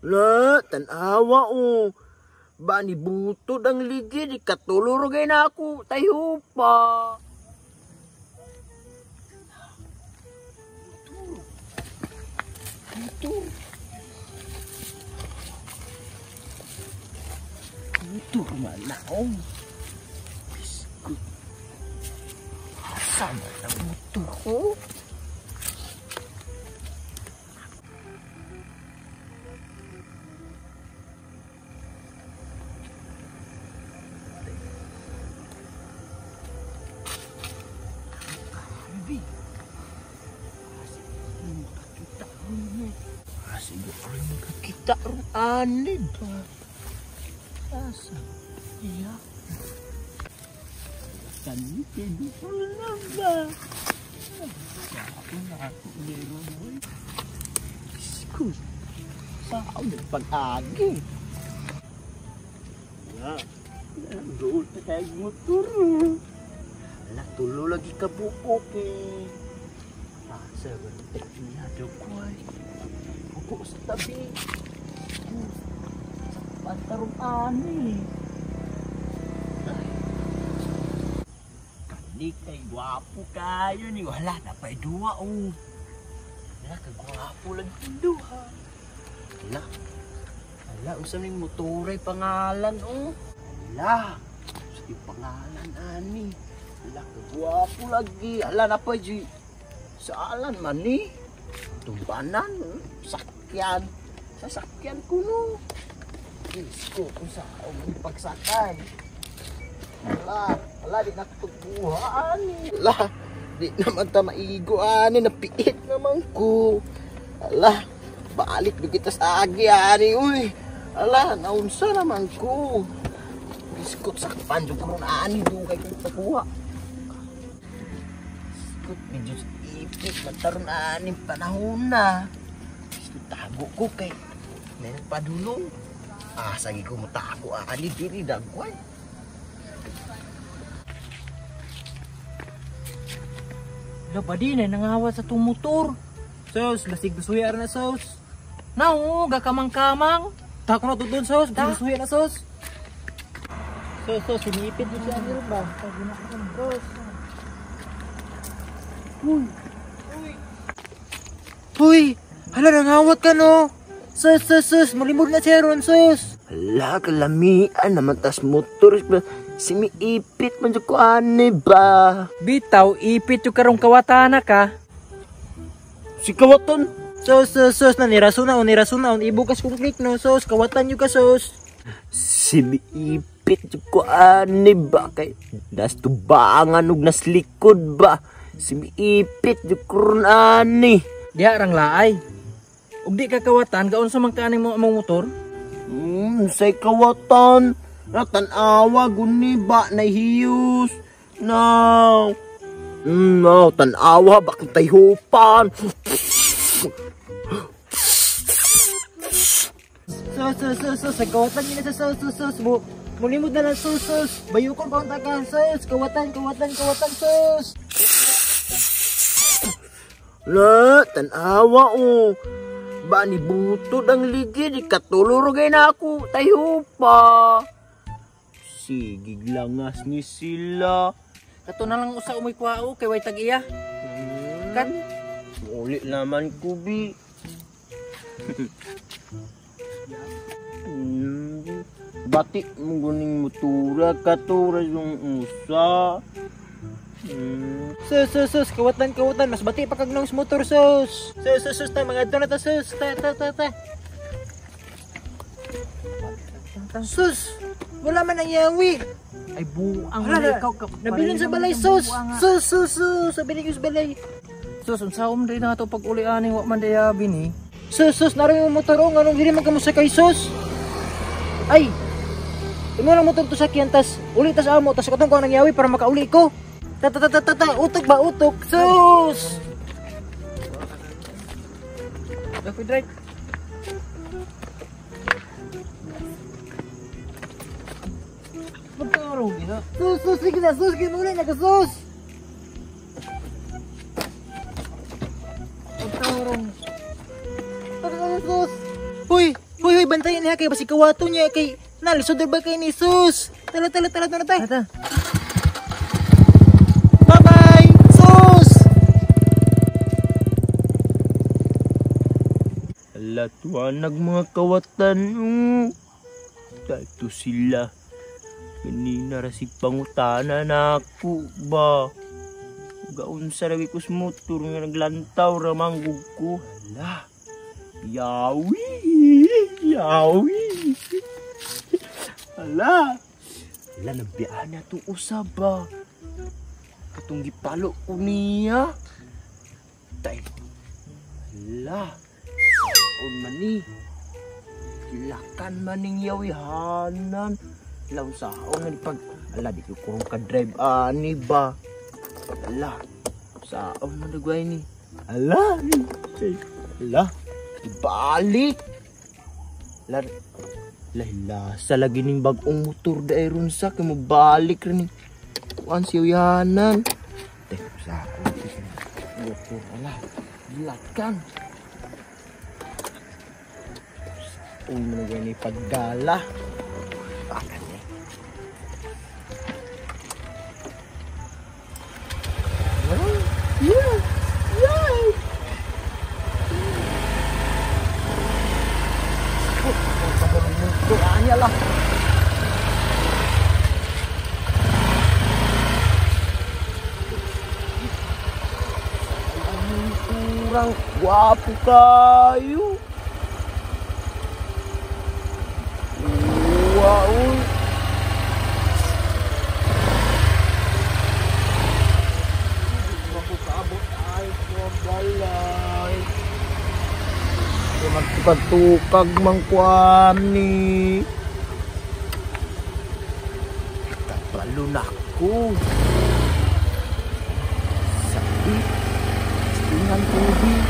La, tanawa o. Ba ni butod ang ligi, di katulurugay na ako, tayo pa. Butur manaong. Biskut. Sama na butur ko. Kita rin anid ba? Asa? Iya. Tanitin ko lang ba? Ako na ako meron mo. Excuse. Saan nagpag-agi? Doon na tayo motor. Ala, tulo lagi ka bukok eh. Asa ba ng tekniyado ko ay? Buko sa tabi. Sa pantarong ani. Kani kay gwapo kayo ni. Wala na pa'y duwa o. Wala ka gwapo lang yung duha. Wala. Wala, usap ng motoray pangalan o. Wala. Usap yung pangalan ani. Wala ka gwapo lagi. Wala na pa'y di. Saalan man ni. Tumbanan. Sakyan. Sasakyan ko no. Isko kung saan yung pagsakay. Wala, di nakatugbuhan. Wala, di naman ta maigoan. Napiit naman ko. Wala, balik do kita sa agi ani. Uy, wala, naunsa naman ko. Isko sakpan yung kurun ani do kay kong takuha. Isko, medyo ipit. Mataron ani panahon na. Tago ko kay meron pa dulong. Sagi ko mo tago ani diri dagway. Wala pa din nangawat sa itong motor. Sos, lasig gusuya na sos. Nao, gakamang-kamang. Tako na tutun sos, gusuya na sos. Sos, sinipit mo siya nyo ba? Sabi na ka ng bros. Uy, hala nangawat ka no. Sus, malimod na siya ron sus. Hala, kalamian naman tas motor. Simiipit man dyan ko ani ba? Bitaw, ipit yung karong kawatana ka. Si kawaton? Sus, na nirasuna on ibukas kong click no, sus, kawatan nyo ka sus. Simiipit dyan ko ani ba? Kay das tubangan ug nas likod ba? Simiipit dyan ko ron ani. Diha rang laay. Ug di ka kawatan, gaon sa mangkaning mo among motor? Say kawatan. Tanawa guni ba nahiyus. No, tanawa bakit tayhupan. Sus, kawatan nyo na sa sus. Mulimod na lang sus. Bayukon pa ang takan sus. Kawatan sus. La, tanawa o. Ba ni butod ang ligi, di katulurugay na ako, tayo pa. Sigig langas ni sila. Kato na lang usa umoy kwao, kay way tag-iya. Kan? Uli naman kubi. Batik mo guning motura, katura yung usa. Sus, kawatan, mas bati pa kag nang motor sus. Sus, ta mga adto na ta sus. Ta. Sus, wala man ang yawi. Ay buang na ikaw ka. Nabilin sa balay sus. Sus, sabi ni sa balay. Sus, unsaon rin na to pag uli ani wa man daya bini. Sus, naro yung motor o nganong dili man kamo sakay sus. Ay. Imo lang motor to sakyan tas uli tas amo tas katong ko nang yawi para makauli ko. Ta, utok, sus! Dapat drive. Magkarong gina. Sus, sige na, muli na ka, sus! Magkarong. Sus! Uy, Hoy, bantayan niya kay basi kawato niya kay nalisod ba kay ni sus. Tala tay. Ata. Bye-bye, sus. Ala, tuwanag mga kawatan. Dato sila. Ganina ra si pangutana na ako ba. Gaon sa rawi kus motor nga naglantaw ra manggug ko. Ala. Yawi. Ala. Ala, nabiyaan na itong usab ba. Katong gipalo ko niya. Tay. Ala. Saon man ni. Kilakan man ning yawihanan. Law saon nga pag ala di ko kurong ka drive ani ba. Ala. Saon man dagway ni. Ala. Ala. Ibalik. Lahila sa lagi ning bagong motor dairon sa kay mabalik rin ni. Kuan si yawihanan. Teka sa motor ala. Gilakan. Mo gani pagdala. Akan ni. Yeah. Doanya lah. Kurang guapo kayo. Wow. Ako kaabot ay balay. Magpagtukag mang kuan ni. Kapalo na ko. Sabi. Dengan tubig.